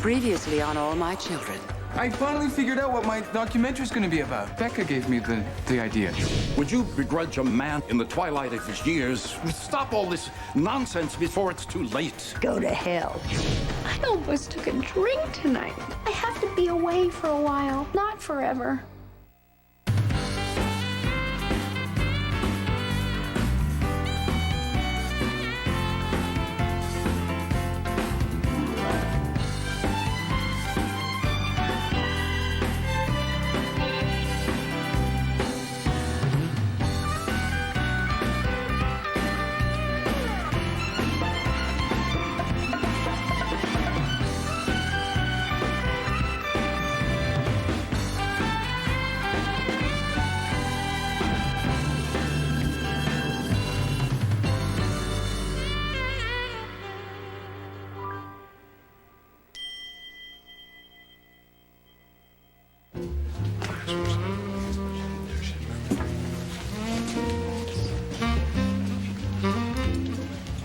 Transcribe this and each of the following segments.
Previously on All My Children. I finally figured out what my documentary's gonna be about. Becca gave me the idea. Would you begrudge a man in the twilight of his years? Stop all this nonsense before it's too late. Go to hell. I almost took a drink tonight. I have to be away for a while, not forever.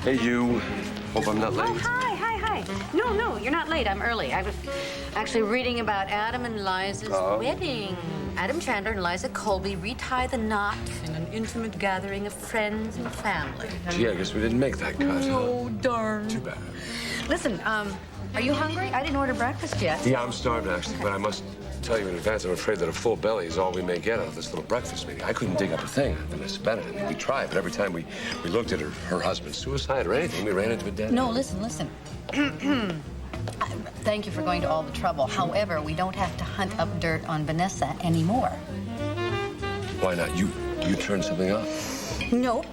Hey, you. Hope I'm not late. Oh, hi. No, you're not late. I'm early. I was actually reading about Adam and Liza's wedding. Adam Chandler and Liza Colby retie the knot in an intimate gathering of friends and family. Gee, I guess we didn't make that cut. Oh, darn. Too bad. Listen, are you hungry? I didn't order breakfast yet. Yeah, I'm starving, actually, but I must tell you in advance, I'm afraid that a full belly is all we may get out of this little breakfast meeting. I couldn't dig up a thing on Miss Bennett. I mean, we tried, but every time we looked at her husband's suicide or anything, we ran into a dead end. No, listen. Thank you for going to all the trouble. However, we don't have to hunt up dirt on Vanessa anymore. Why not? You turned something up? Nope.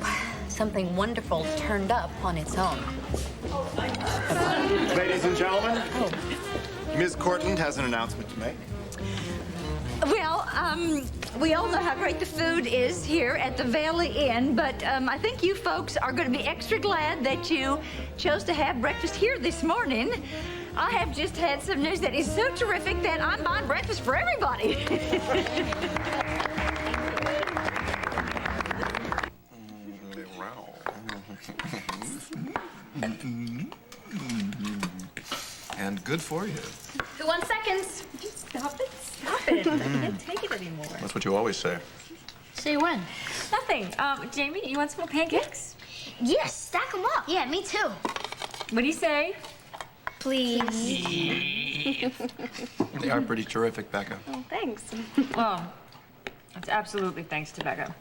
Something wonderful turned up on its own. Ladies and gentlemen, Oh. Ms. Cortland has an announcement to make. Well, we all know how great the food is here at the Valley Inn, but I think you folks are going to be extra glad that you chose to have breakfast here this morning. I have just had some news that is so terrific that I'm buying breakfast for everybody. And good for you. Who wants seconds? Stop it. I can't take it anymore. That's what you always say. See when? Nothing. Jamie, you want some more pancakes? Yes, stack them up. Yeah, me too. What do you say? Please. They are pretty terrific, Becca. Oh, thanks. Well, that's absolutely thanks to Becca.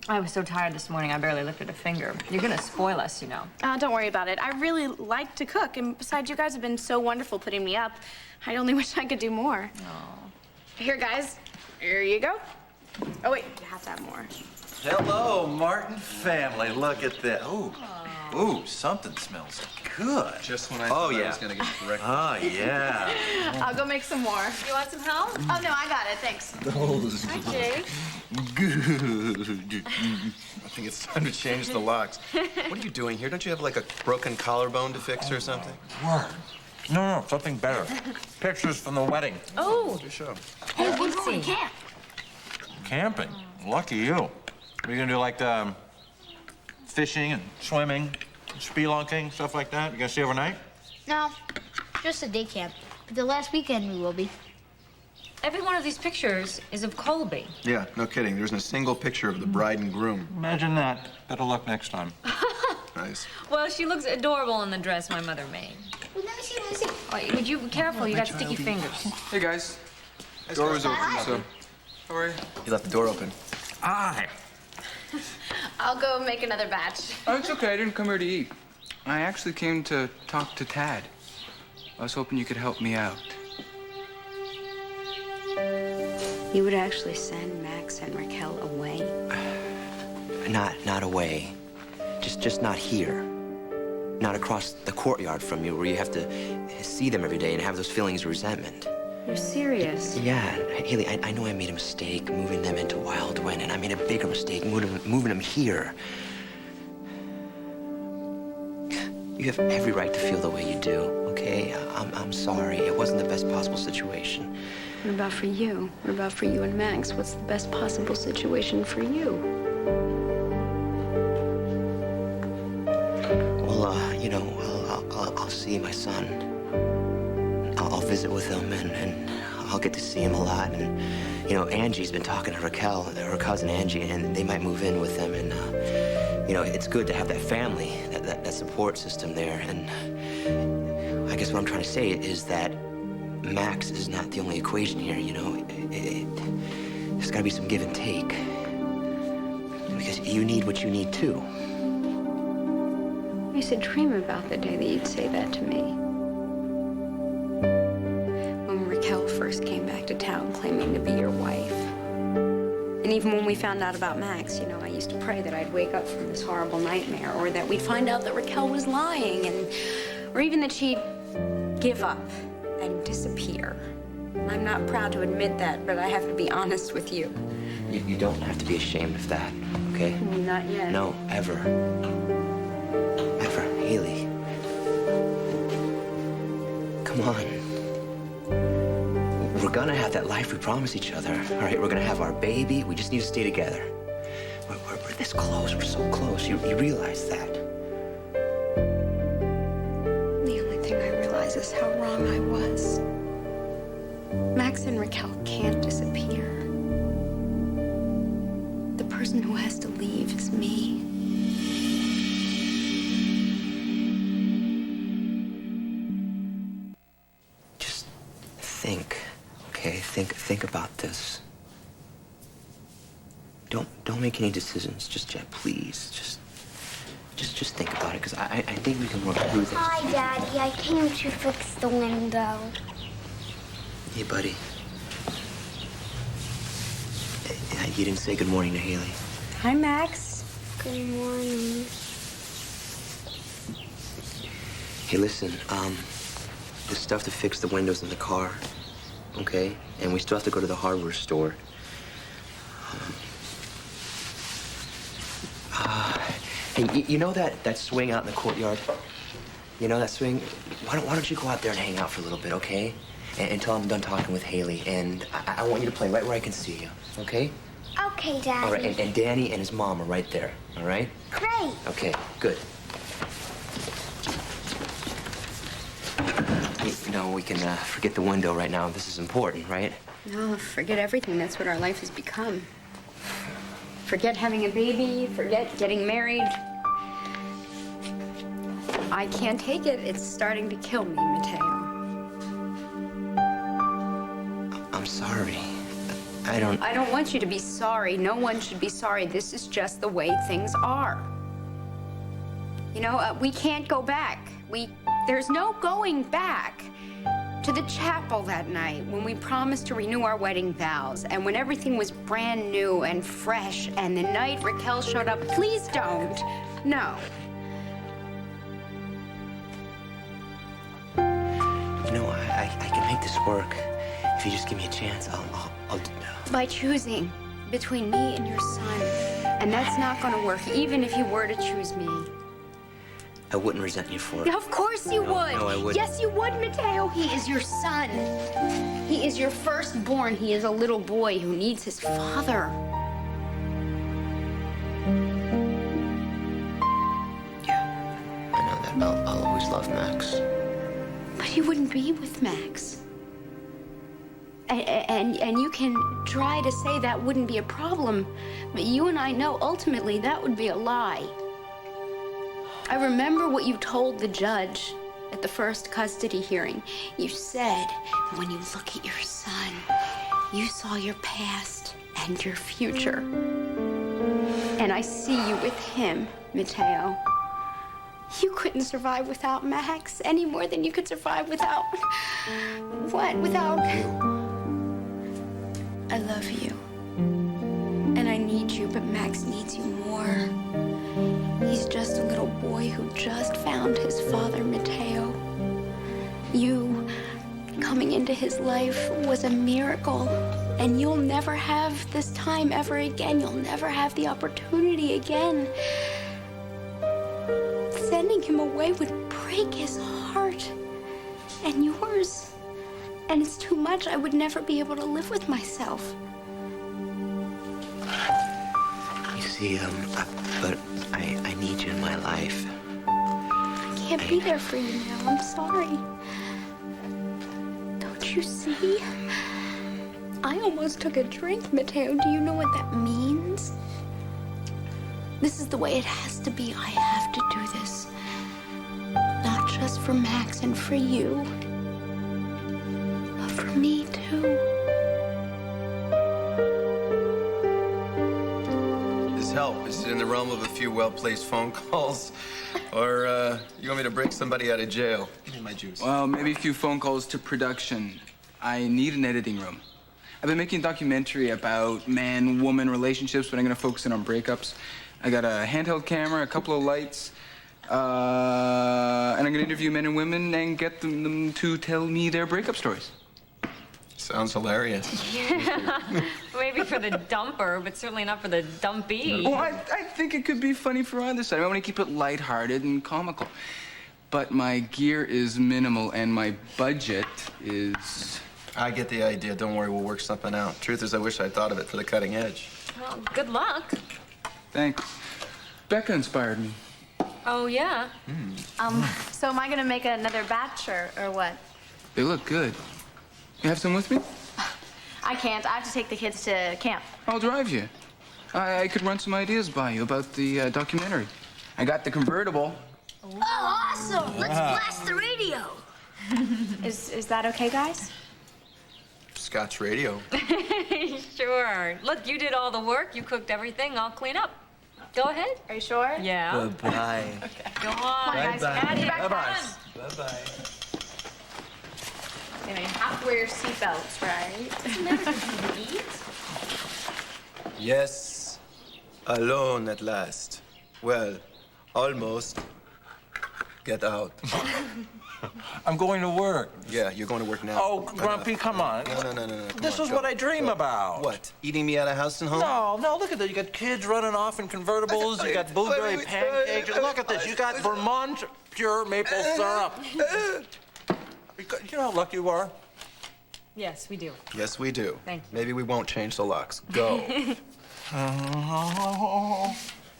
I was so tired this morning, I barely lifted a finger. You're gonna spoil us, you know. Don't worry about it. I really like to cook, and besides, you guys have been so wonderful putting me up. I only wish I could do more. Oh. Here, guys. Here you go. Oh, wait, you have to have more. Hello, Martin family. Look at this. Ooh, something smells good. Just when I thought I was going to get correct. Oh, yeah. I'll go make some more. You want some help? Oh, no, I got it. Thanks. Those Hi, Jake. good. I think it's time to change the locks. What are you doing here? Don't you have like a broken collarbone to fix or something? Word. No, something better. Pictures from the wedding. Oh, Your show. Hey, we're going to camp. Camping. Lucky you. Are you gonna do like fishing and swimming, spelunking, stuff like that? You gonna stay overnight? No, just a day camp. But the last weekend we will be. every one of these pictures is of Colby. Yeah, no kidding. There isn't a single picture of the bride and groom. Imagine that. Better luck next time. Nice. Well, she looks adorable in the dress my mother made. Well, let me see. Oh, would you be careful? You got sticky fingers. Hey, guys. Door was open, so... How are you? You left the door open. Aye. I'll go make another batch. Oh, it's okay. I didn't come here to eat. I actually came to talk to Tad. I was hoping you could help me out. You would actually send Max and Raquel away? Not away. Just not here. Not across the courtyard from you where you have to see them every day and have those feelings of resentment. You're serious? Yeah, Haley, I know I made a mistake moving them into Wildwind, and I made a bigger mistake moving them here. You have every right to feel the way you do, okay? I'm sorry. It wasn't the best possible situation. What about for you? What about for you and Max? What's the best possible situation for you? Well, you know, I'll see my son. visit with him, and I'll get to see him a lot. And, you know, Angie's been talking to Raquel, her cousin Angie, and they might move in with him. And, you know, it's good to have that family, that support system there. And I guess what I'm trying to say is that Max is not the only equation here, you know. There's got to be some give and take. Because you need what you need, too. I used to dream about the day that you'd say that to me. When Raquel first came back to town claiming to be your wife. And even when we found out about Max, you know, I used to pray that I'd wake up from this horrible nightmare, or that we'd find out that Raquel was lying, or even that she'd give up and disappear. I'm not proud to admit that, but I have to be honest with you. You don't have to be ashamed of that, okay? Not yet. No, ever. Ever, Haley. Come on. We're gonna have that life we promised each other, all right? We're gonna have our baby. We just need to stay together. We're this close. We're so close. You realize that. The only thing I realize is how wrong I was. Max and Raquel can't disappear. The person who has to leave is me. Just think, okay? Think about this. Don't make any decisions just yet, please. Just think about it, because I think we can work through this. Hi, Daddy. I came to fix the window. Hey, buddy. You didn't say good morning to Haley. Hi, Max. Good morning. Hey, listen, the stuff to fix the windows in the car, okay? And we still have to go to the hardware store. Hey, you know that swing out in the courtyard? You know that swing? Why don't you go out there and hang out for a little bit, okay? Until I'm done talking with Haley. And I want you to play right where I can see you, okay? Okay, Daddy. All right, and Danny and his mom are right there, all right? Great. Okay, good. No, we can forget the window right now. This is important, right? No, forget everything. That's what our life has become. Forget having a baby. Forget getting married. I can't take it. It's starting to kill me, Mateo. I'm sorry. I don't want you to be sorry. No one should be sorry. This is just the way things are. You know, we can't go back. There's no going back to the chapel that night when we promised to renew our wedding vows and when everything was brand new and fresh and the night Raquel showed up. Please don't. No. You know, I can make this work. If you just give me a chance, I'll By choosing between me and your son. And that's not going to work, even if you were to choose me. I wouldn't resent you for it. Of course you would. No, I wouldn't. Yes, you would, Mateo. He is your son. He is your firstborn. He is a little boy who needs his father. Yeah, I know that. I'll always love Max. But you wouldn't be with Max. And you can try to say that wouldn't be a problem, but you and I know ultimately that would be a lie. I remember what you told the judge at the first custody hearing. You said that when you look at your son, you saw your past and your future. And I see you with him, Mateo. You couldn't survive without Max any more than you could survive without... What? Without... I love you. And I need you, but Max needs you more. He's just a little boy who just found his father, Mateo. You coming into his life was a miracle. And you'll never have this time ever again. You'll never have the opportunity again. Sending him away would break his heart. And yours. And it's too much. I would never be able to live with myself. You see, but I need you in my life. I can't be there for you now. I'm sorry. Don't you see? I almost took a drink, Mateo. Do you know what that means? This is the way it has to be. I have to do this. Not just for Max and for you, but for me, too. His help, is it in the realm of a few well-placed phone calls? Or, you want me to break somebody out of jail? Give me my juice. Well, maybe a few phone calls to production. I need an editing room. I've been making a documentary about man-woman relationships, but I'm gonna focus in on breakups. I got a handheld camera, a couple of lights, and I'm gonna interview men and women and get them to tell me their breakup stories. Sounds hilarious. Yeah. Maybe for the dumper, but certainly not for the dumpee. Well, I think it could be funny for either side. I want to keep it lighthearted and comical. But my gear is minimal and my budget is... I get the idea. Don't worry, we'll work something out. Truth is, I wish I'd thought of it for the cutting edge. Well, good luck. Thanks. Becca inspired me. Oh, yeah? So am I gonna make another batch or what? They look good. You have some with me? I can't. I have to take the kids to camp. I'll drive you. I could run some ideas by you about the documentary. I got the convertible. Oh, awesome! Let's blast the radio. Is that okay, guys? Scotch radio. Sure. Look, you did all the work. You cooked everything. I'll clean up. Go ahead. Are you sure? Yeah. Bye-bye. Okay. Go on. Guys, Maddie, back Bye-bye. on. Bye-bye. You have to wear your seatbelts, right? Yes, alone at last. Well, almost. Get out. I'm going to work. Yeah, you're going to work now. Oh, Grumpy, come on. No. Come This on, is go. what I dream about. What? Eating me out of house and home? No, look at that. You got kids running off in convertibles. You got blueberry pancakes. Look at this. You got Vermont pure maple syrup. You know how lucky you are? Yes, we do. Yes, we do. Thank you. Maybe we won't change the locks. Go.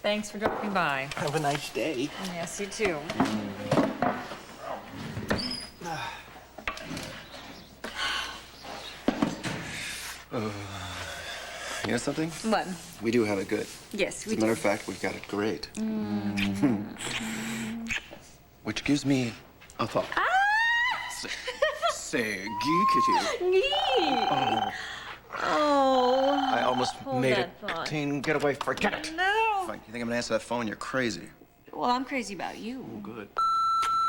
Thanks for dropping by. Have a nice day. Yes, you too. You know something? What? We do have it good. Yes, As a matter of fact, we've got it great. Which gives me a thought. Say, geek. Oh. I almost Hold made that it. thought. Teen getaway. Forget it. No. Fine. You think I'm gonna answer that phone? You're crazy. Well, I'm crazy about you. Oh, good.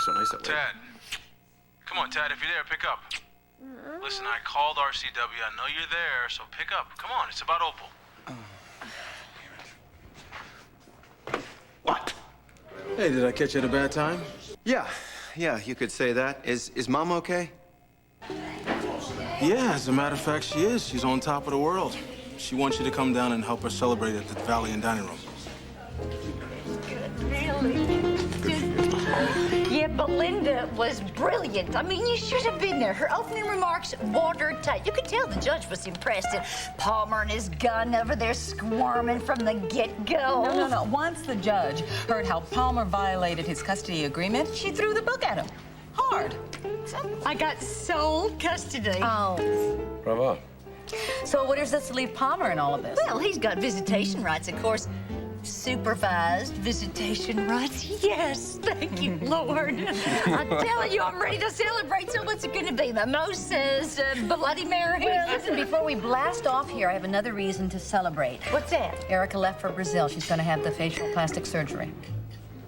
So nice that way. Tad. Come on, Tad, if you're there, pick up. Listen, I called RCW. I know you're there, so pick up. Come on, it's about Opal. What? Hey, did I catch you at a bad time? Yeah, you could say that. Is Mom okay? Yeah, as a matter of fact, she is. She's on top of the world. She wants you to come down and help her celebrate at the Valiant Dining Room. Yeah, Belinda was brilliant. I mean, you should have been there. Her opening remarks watertight. You could tell the judge was impressed. And Palmer and his gun over there squirming from the get-go. No. Once the judge heard how Palmer violated his custody agreement, she threw the book at him. Hard. I got sole custody. Oh. Bravo. So what does this leave Palmer in all of this? Well, he's got visitation rights, of course. Supervised visitation rights. Yes, thank you, Lord. I'm telling you, I'm ready to celebrate. So what's it going to be? Mimosas, Bloody Mary? Well, listen, before we blast off here, I have another reason to celebrate. What's that? Erica left for Brazil. She's going to have the facial plastic surgery.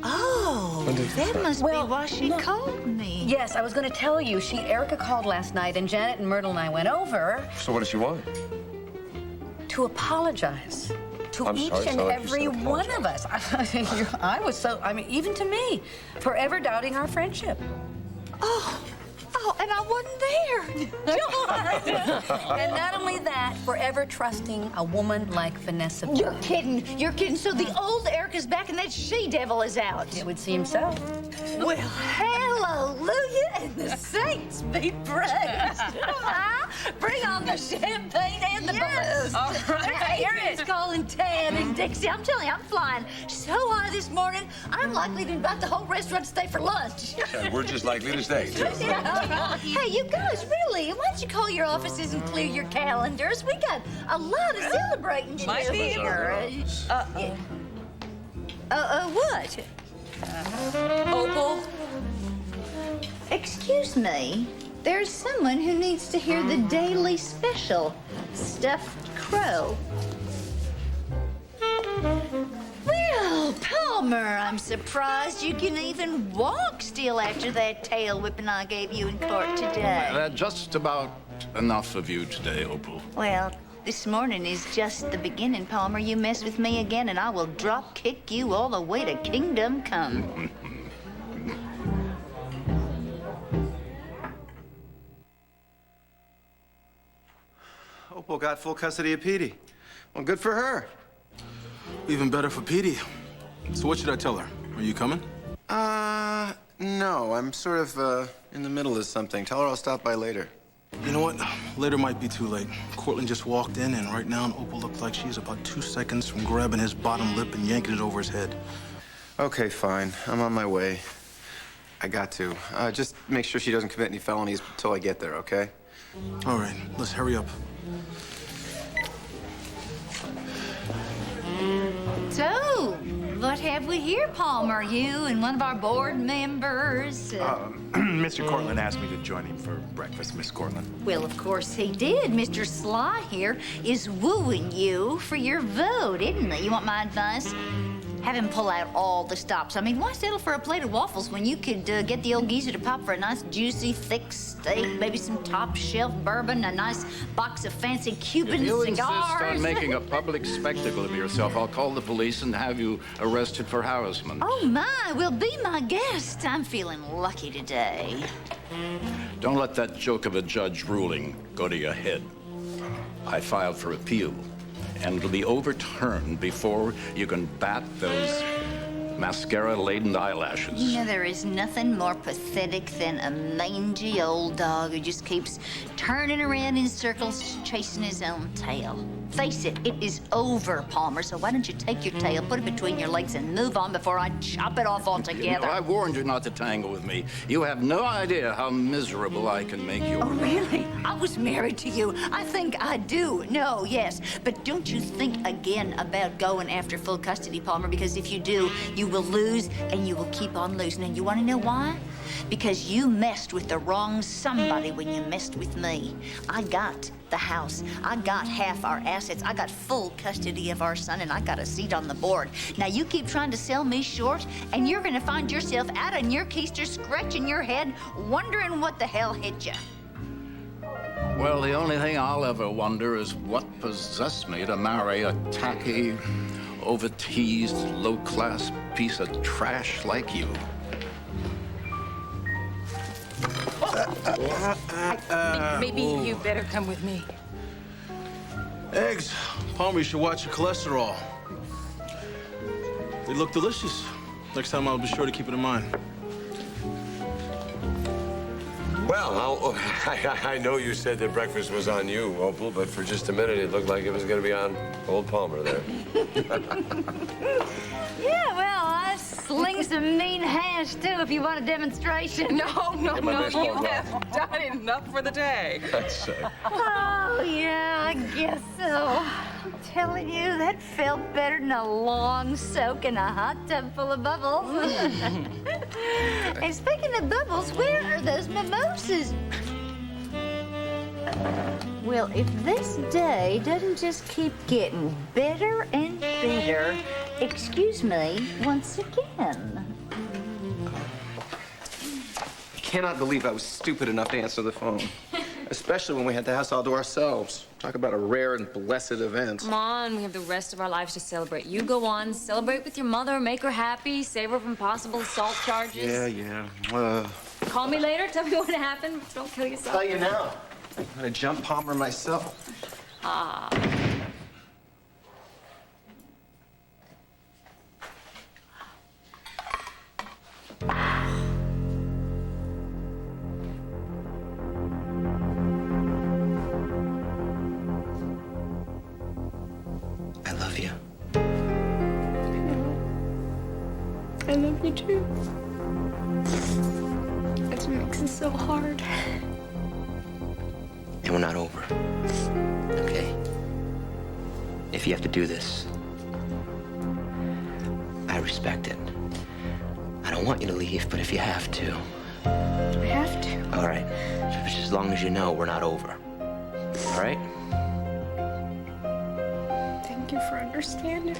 Oh, that must be why she called me. Yes, I was going to tell you. Erica called last night, and Janet and Myrtle and I went over So what does she want? to apologize to I'm each sorry, and sounded like you every said one of us. I was so, even to me, forever doubting our friendship. Oh, and I wasn't there. And not only that, forever trusting a woman like Vanessa. You're kidding. So the old Erica's back and that she-devil is out. It would seem so. Well, hallelujah, and the saints be praised. Bring on the champagne and the balloons. All right, here it is. It's calling Ted and Dixie. I'm telling you, I'm flying so high this morning, I'm likely to invite the whole restaurant to stay for lunch. And we're just likely to stay, too. Hey, you guys, really, why don't you call your offices and clear your calendars? We got a lot of celebrating to do Might be here. What? Opal? Excuse me. There's someone who needs to hear the daily special, Stuffed Crow. Well, Palmer, I'm surprised you can even walk still after that tail whipping I gave you in court today. Just about enough of you today, Opal. Well, this morning is just the beginning, Palmer. You mess with me again, and I will drop kick you all the way to Kingdom Come. Opal got full custody of Petey. Well, good for her. Even better for Petey. So what should I tell her? Are you coming? No. I'm sort of, in the middle of something. Tell her I'll stop by later. You know what? Later might be too late. Cortland just walked in, and right now Opal looks like she's about 2 seconds from grabbing his bottom lip and yanking it over his head. Okay, fine. I'm on my way. I got to. Just make sure she doesn't commit any felonies until I get there, okay? All right, let's hurry up. So, what have we here, Palmer? You and one of our board members? Mr. Cortland asked me to join him for breakfast, Miss Cortland. Well, of course he did. Mr. Sly here is wooing you for your vote, isn't he? You want my advice? Have him pull out all the stops. I mean, why settle for a plate of waffles when you could get the old geezer to pop for a nice, juicy, thick steak, maybe some top-shelf bourbon, a nice box of fancy Cuban If you cigars? insist on making a public spectacle of yourself, I'll call the police and have you arrested for harassment. Oh, my. Well, be my guest. I'm feeling lucky today. Don't let that joke of a judge ruling go to your head. I filed for appeal, and it'll be overturned before you can bat those mascara-laden eyelashes. You know, there is nothing more pathetic than a mangy old dog who just keeps turning around in circles, chasing his own tail. Face it, it is over, Palmer, so why don't you take your tail, put it between your legs, and move on before I chop it off altogether? I warned you not to tangle with me. You have no idea how miserable I can make you. Oh, really? I was married to you. I think I do. No, yes. But don't you think again about going after full custody, Palmer, because if you do, you will lose and you will keep on losing. And you want to know why? Because you messed with the wrong somebody when you messed with me. I got the house. I got half our assets. I got full custody of our son, and I got a seat on the board. Now, you keep trying to sell me short, and you're gonna find yourself out on your keister, scratching your head, wondering what the hell hit you. Well, the only thing I'll ever wonder is what possessed me to marry a tacky, over-teased, low-class piece of trash like you. Maybe you better come with me. Eggs. Palmer, you should watch your cholesterol. They look delicious. Next time I'll be sure to keep it in mind. Well, I know you said that breakfast was on you, Opal, but for just a minute it looked like it was going to be on old Palmer there. Yeah, well, I sling some mean hash, too, if you want a demonstration. No, Get my baseball you glove. have done enough for the day. That's Oh, yeah, I guess so. I'm telling you, that felt better than a long soak in a hot tub full of bubbles. And speaking of bubbles, where are those mimosas? Well, if this day doesn't just keep getting better and better, excuse me once again. I cannot believe I was stupid enough to answer the phone. Especially when we had the house all to ourselves. Talk about a rare and blessed event. Come on, we have the rest of our lives to celebrate. You go on, celebrate with your mother, make her happy, save her from possible assault charges. Yeah. Call me later, tell me what happened. Don't kill yourself. I'll tell you now. I'm gonna jump Palmer myself. Ah. love you too. That's what makes it so hard. And we're not over. Okay? If you have to do this, I respect it. I don't want you to leave, but if you have to. I have to. All right. Just as long as you know we're not over. All right? Thank you for understanding.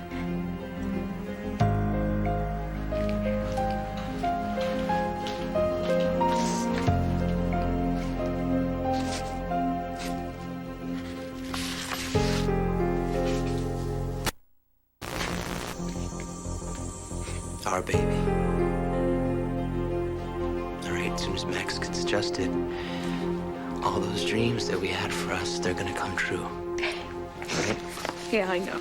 Our baby. All right, as soon as Max gets adjusted, all those dreams that we had for us, they're gonna come true. All right? Yeah, I know.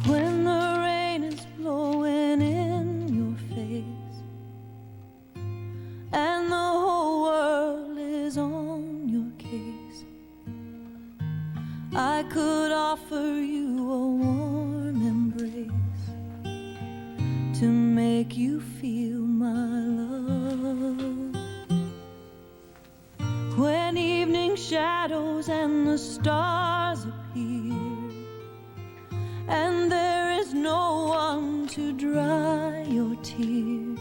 When the rain is blowing in your face and the whole world is on your case, I could offer you a warm embrace to make you feel my love. When evening shadows and the stars appear and there is no one to dry your tears,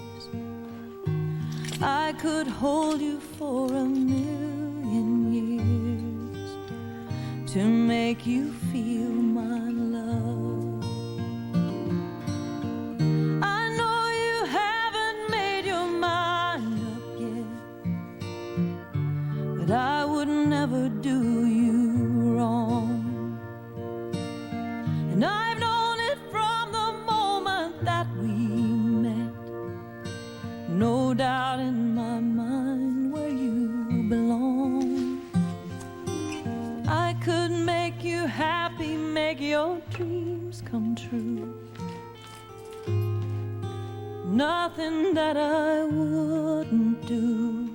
I could hold you for 1,000,000 years to make you feel my love. I know you haven't made your mind up yet, but I would never do you wrong. And I've known it from the moment that we met. No doubt in my mind where you belong. I could make you happy, make your dreams come true. Nothing that I wouldn't do.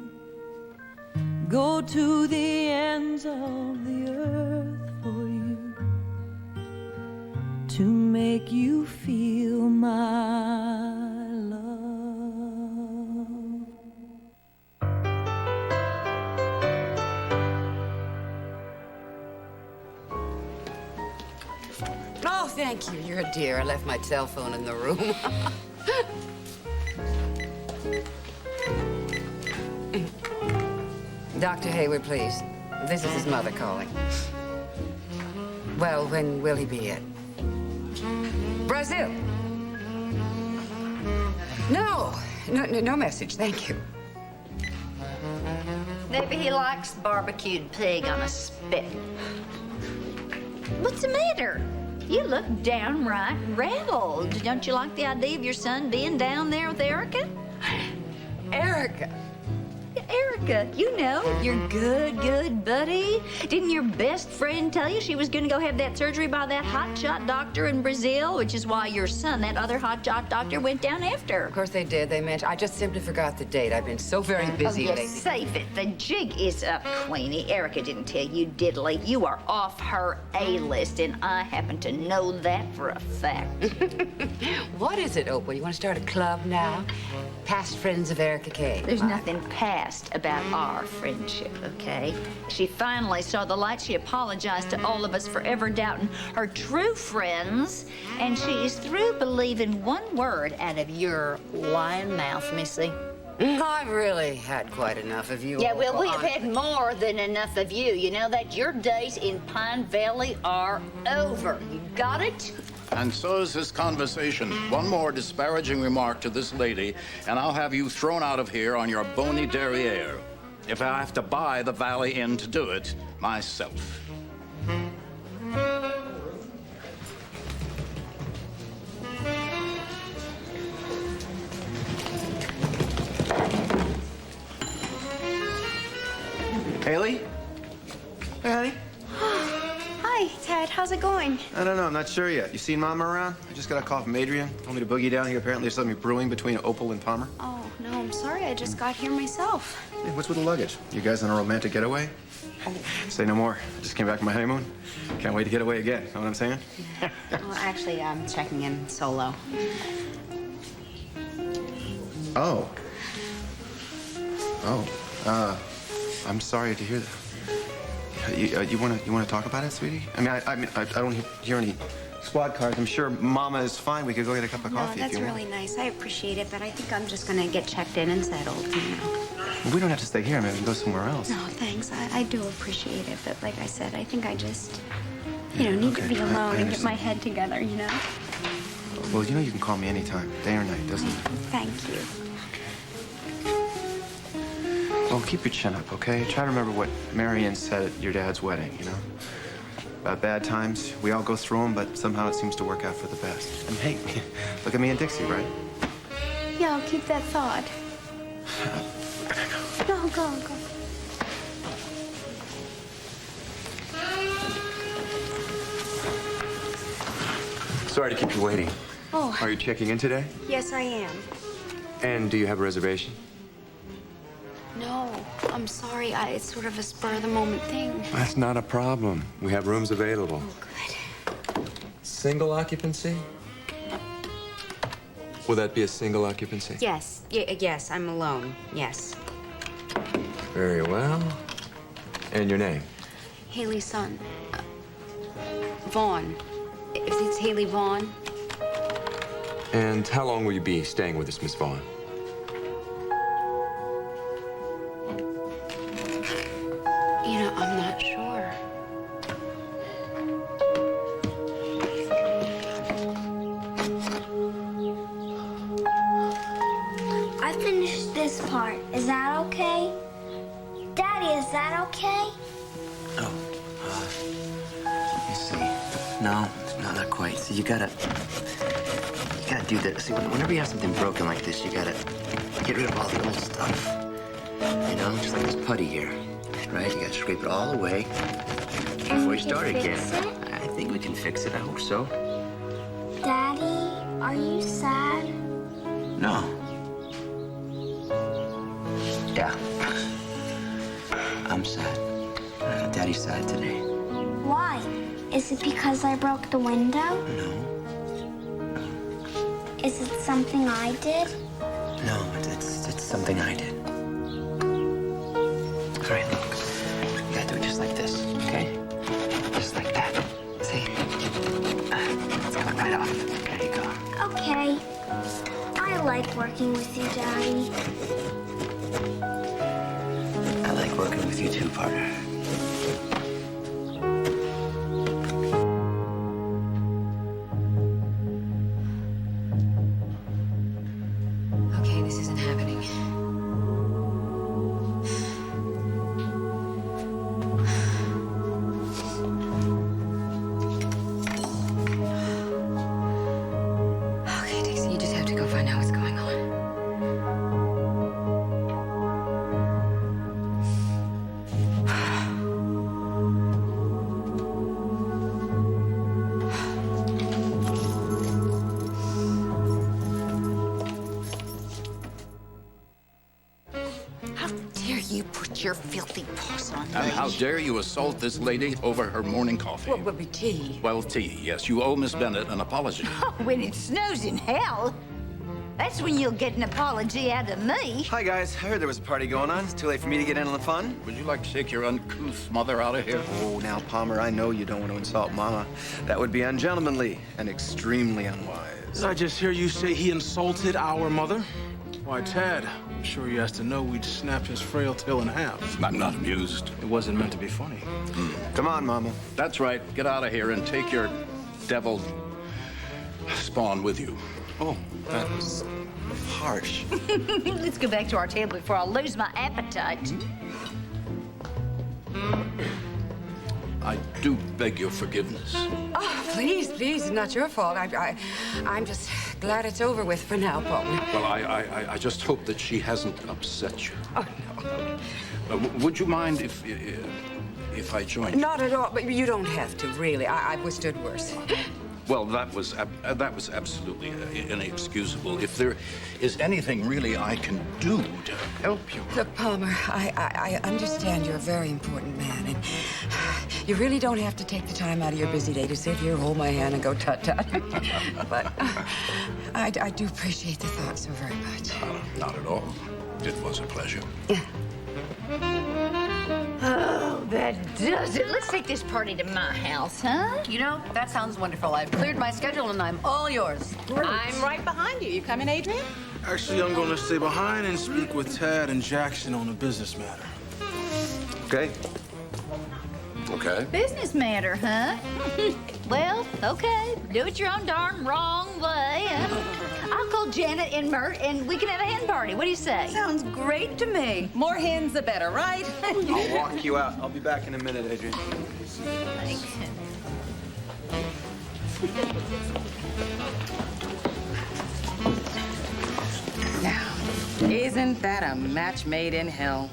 Go to the ends of the earth for you to make you feel my love. Oh, thank you. You're a dear. I left my cell phone in the room. Dr. Hayward, please. This is his mother calling. Well, when will he be in? Brazil. No message, thank you. Maybe he likes barbecued pig on a spit. What's the matter? You look downright rattled. Don't you like the idea of your son being down there with Erica? Erica? Erica, you know, your good buddy. Didn't your best friend tell you she was going to go have that surgery by that hotshot doctor in Brazil, which is why your son, that other hotshot doctor, went down after her? Of course they did. They mentioned. I just simply forgot the date. I've been so very busy lately. Save it. The jig is up, Queenie. Erica didn't tell you diddly. You are off her A-list, and I happen to know that for a fact. What is it, Opal? You want to start a club now? Past friends of Erica Kay. There's nothing past about our friendship, okay? She finally saw the light. She apologized to all of us for ever doubting her true friends, and she is through believing one word out of your lying mouth, Missy. I've really had quite enough of you. Yeah, well, Opal. we have had more than enough of you. You know that your days in Pine Valley are over. You got it? And so is this conversation. One more disparaging remark to this lady, and I'll have you thrown out of here on your bony derriere. If I have to buy the Valley Inn to do it myself. Haley? Haley? Hi, Ted. how's it going? I don't know. I'm not sure yet. You seen Mama around? I just got a call from Adrian. Told me to boogie down here. Apparently there's something brewing between Opal and Palmer. Oh, no, I'm sorry. I just got here myself. Hey, what's with the luggage? You guys on a romantic getaway? Say no more. I just came back from my honeymoon. Can't wait to get away again. Know what I'm saying? Well, actually, I'm checking in solo. Oh. I'm sorry to hear that. You wanna talk about it, sweetie? I don't hear any squad cars. I'm sure Mama is fine. We could go get a cup of coffee if that's you really want. nice. I appreciate it, but I think I'm just gonna get checked in and settled, you know. Well, we don't have to stay here. I mean, we can go somewhere else. No, thanks. I do appreciate it, but like I said, I think I just, need to be alone and get understand. my head together, you know? Well, you know you can call me anytime, day or night, doesn't it? Thank you. Well, keep your chin up, okay? Try to remember what Marion said at your dad's wedding, you know? About bad times, we all go through them, but somehow it seems to work out for the best. And hey, look at me and Dixie, right? Yeah, I'll keep that thought. No, go. Sorry to keep you waiting. Oh. Are you checking in today? Yes, I am. And do you have a reservation? No, I'm sorry. It's sort of a spur-of-the-moment thing. That's not a problem. We have rooms available. Oh, good. Single occupancy? Will that be a single occupancy? Yes, yes, I'm alone. Yes. Very well. And your name? Haley's son. Vaughn. If it's Haley Vaughn. And how long will you be staying with us, Miss Vaughn? I'm not sure. I finished this part. Is that okay? Daddy, is that okay? Let me see. No, not quite. So you gotta do this. See, whenever you have something broken like this, you gotta get rid of all the old stuff. You know, just like this putty here, right? You gotta scrape it all away before you start again. I think we can fix it. I hope so. Daddy, are you sad? No. Yeah. I'm sad. Daddy's sad today. Why? Is it because I broke the window? No. Is it something I did? No, it's something I did. All right, look. You gotta do it just like this, okay? Just like that. See? It's coming right off. There you go. Okay. I like working with you, Daddy. I like working with you too, partner. Okay, this isn't happening. Okay, Dixie, you just have to go find out what's going on. How dare you put your filthy paws on me? And how dare you assault this lady over her morning coffee? What would be tea? Well, tea, yes. You owe Miss Bennett an apology. When it snows in hell, that's when you'll get an apology out of me. Hi, guys. I heard there was a party going on. It's too late for me to get in on the fun. Would you like to take your uncouth mother out of here? Oh, now, Palmer, I know you don't want to insult Mama. That would be ungentlemanly and extremely unwise. Did I just hear you say he insulted our mother? Why, Tad, I'm sure he has to know we'd snap his frail tail in half. I'm not amused. It wasn't meant to be funny. Come on, Mama. That's right. Get out of here and take your devil spawn with you. Oh, that was harsh. Let's go back to our table before I lose my appetite. I do beg your forgiveness. Oh, please, it's not your fault. I'm just glad it's over with for now, Palmer. Well, I just hope that she hasn't upset you. Oh, no. Would you mind if if I joined you? Not at all, but you don't have to, really. I've withstood worse. Well, that was absolutely inexcusable. If there is anything really I can do to help you. Look, Palmer, I understand you're a very important man, and you really don't have to take the time out of your busy day to sit here, hold my hand, and go tut-tut. But I do appreciate the thought so very much. Not at all. It was a pleasure. Oh, that does it. Let's take this party to my house, huh? You know, that sounds wonderful. I've cleared my schedule and I'm all yours. I'm right behind you. You coming, Adrian? Actually, I'm going to stay behind and speak with Tad and Jackson on a business matter. Okay. Okay. Business matter, huh? Well, okay. Do it your own darn wrong way. I'll call Janet and Mert, and we can have a hen party. What do you say? Sounds great to me. More hens, the better, right? I'll walk you out. I'll be back in a minute, Adrian. Now, isn't that a match made in hell?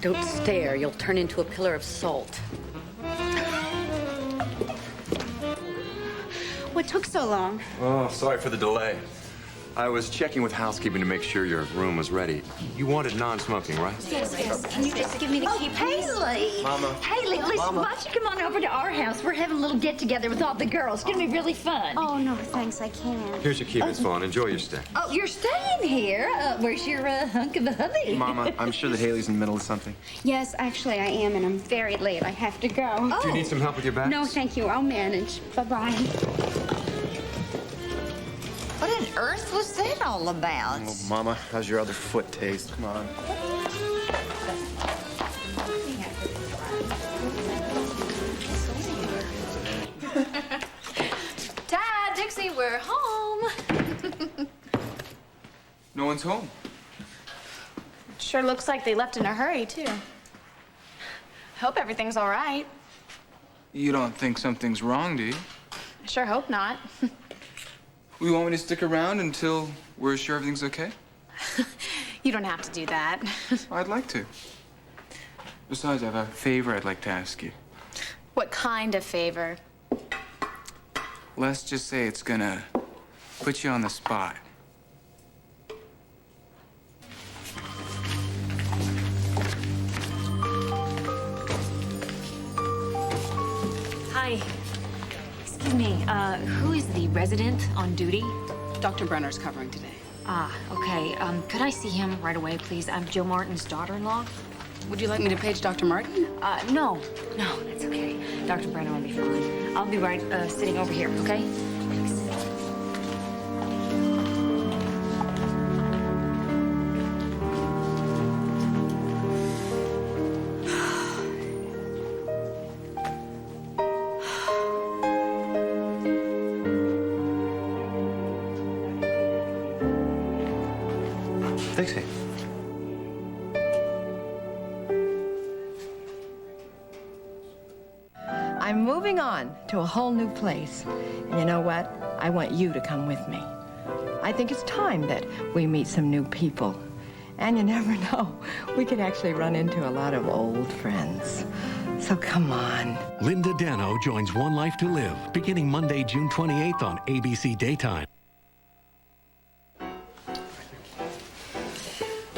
Don't stare. You'll turn into a pillar of salt. What took so long? Oh, sorry for the delay. I was checking with housekeeping to make sure your room was ready. You wanted non-smoking, right? Yes. Can you just give me the key, please? Haley! Mama. Haley, listen, Mama. why don't you come on over to our house? We're having a little get-together with all the girls. It's gonna be really fun. Oh, no, thanks. I can't. Here's your key, Miss Vaughn. Enjoy your stay. Oh, you're staying here? Where's your hunk of a hubby? Mama, I'm sure that Haley's in the middle of something. Yes, actually, I am, and I'm very late. I have to go. Do you need some help with your bags? No, thank you. I'll manage. Bye-bye. What on earth was that all about? Oh, Mama, how's your other foot taste? Come on. Dad, Dixie, we're home. No one's home. Sure looks like they left in a hurry, too. Hope everything's all right. You don't think something's wrong, do you? I sure hope not. You want me to stick around until we're sure everything's okay? You don't have to do that. I'd like to. Besides, I have a favor I'd like to ask you. What kind of favor? Let's just say it's gonna put you on the spot. Hi. Excuse me, who is the resident on duty? Dr. Brenner's covering today. Ah, okay. Could I see him right away, please? I'm Joe Martin's daughter-in-law. Would you like me to page Dr. Martin? No, that's okay. Dr. Brenner will be fine. I'll be right sitting over here, okay? Thanks. Dixie. I'm moving on to a whole new place. And you know what? I want you to come with me. I think it's time that we meet some new people. And you never know, we could actually run into a lot of old friends. So come on. Linda Dano joins One Life to Live, beginning Monday, June 28th on ABC Daytime.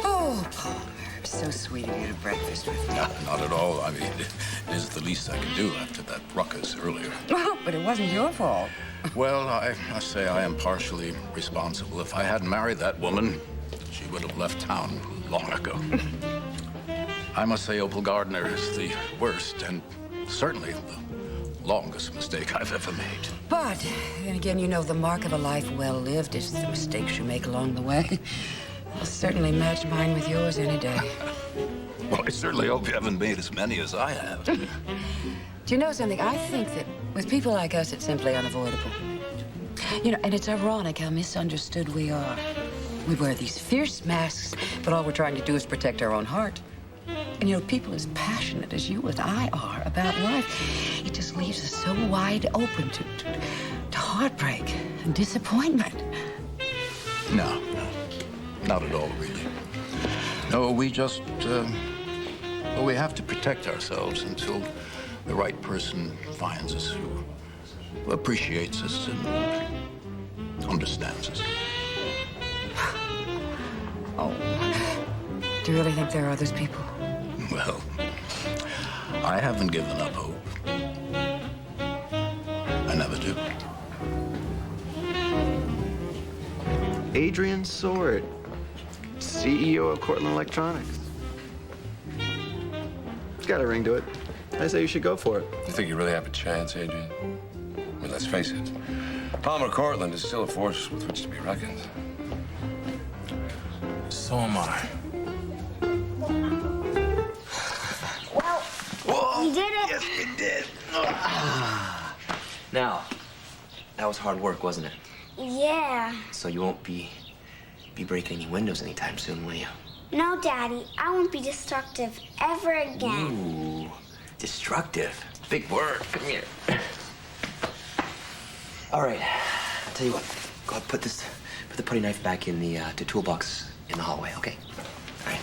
Oh, Palmer, so sweet of you to breakfast with me. Not at all. I mean, it is the least I can do after that ruckus earlier. Oh, but it wasn't your fault. Well, I must say I am partially responsible. If I hadn't married that woman, she would have left town long ago. I must say Opal Gardner is the worst and certainly the longest mistake I've ever made. But then again, you know, the mark of a life well lived is the mistakes you make along the way. I'll certainly match mine with yours any day. Well, I certainly hope you haven't made as many as I have. Do you know something? I think that with people like us, it's simply unavoidable. You know, and it's ironic how misunderstood we are. We wear these fierce masks, but all we're trying to do is protect our own heart. And you know, people as passionate as you and I are about life, it just leaves us so wide open to heartbreak and disappointment. No, not at all, really. No, we just But we have to protect ourselves until the right person finds us who appreciates us and understands us. Oh. Do you really think there are those people? Well, I haven't given up hope. I never do. Adrian Sword, CEO of Cortland Electronics. It's got a ring to it. I say you should go for it. You think you really have a chance, Adrian? I mean, let's face it. Palmer Cortland is still a force with which to be reckoned. So am I. Well, we did it. Yes, we did. Now, that was hard work, wasn't it? Yeah. So you won't be breaking any windows anytime soon, will you? No, Daddy. I won't be destructive ever again. Ooh, destructive. Big word. Come here. All right. I'll tell you what. Go ahead, put the putty knife back in the toolbox in the hallway, okay? All right.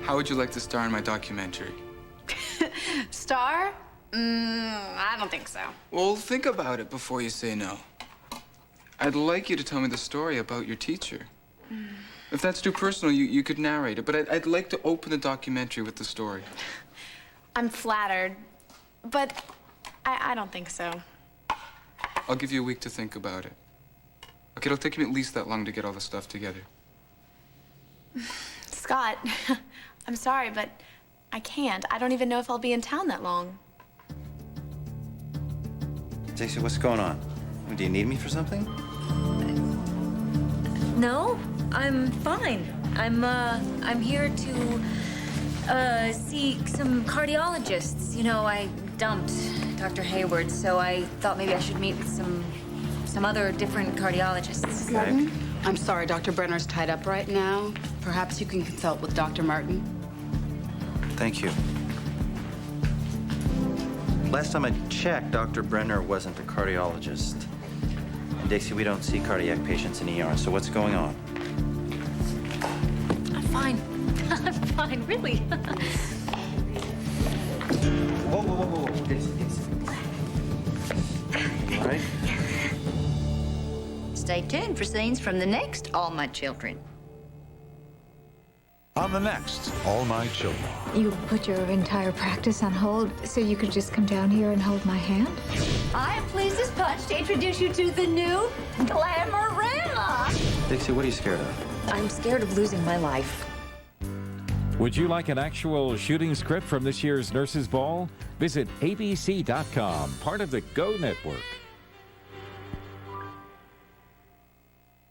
How would you like to star in my documentary? Star? I don't think so. Well, think about it before you say no. I'd like you to tell me the story about your teacher. If that's too personal, you could narrate it, but I'd like to open the documentary with the story. I'm flattered, but I don't think so. I'll give you a week to think about it. Okay, it'll take me at least that long to get all the stuff together. Scott, I'm sorry, but I can't. I don't even know if I'll be in town that long. Dixie, what's going on? Do you need me for something? No, I'm fine. I'm here to see some cardiologists. You know, I dumped Dr. Hayward, so I thought maybe I should meet with some other different cardiologists. Okay. I'm sorry, Dr. Brenner's tied up right now. Perhaps you can consult with Dr. Martin. Thank you. Last time I checked, Dr. Brenner wasn't a cardiologist. And Dixie, we don't see cardiac patients in ER, so what's going on? I'm fine. I'm fine, really. Whoa. You all right? Stay tuned for scenes from the next All My Children. On the next All My Children. You put your entire practice on hold so you could just come down here and hold my hand? I am pleased as punch to introduce you to the new Glamorella. Dixie, what are you scared of? I'm scared of losing my life. Would you like an actual shooting script from this year's Nurses Ball? Visit abc.com, part of the Go Network.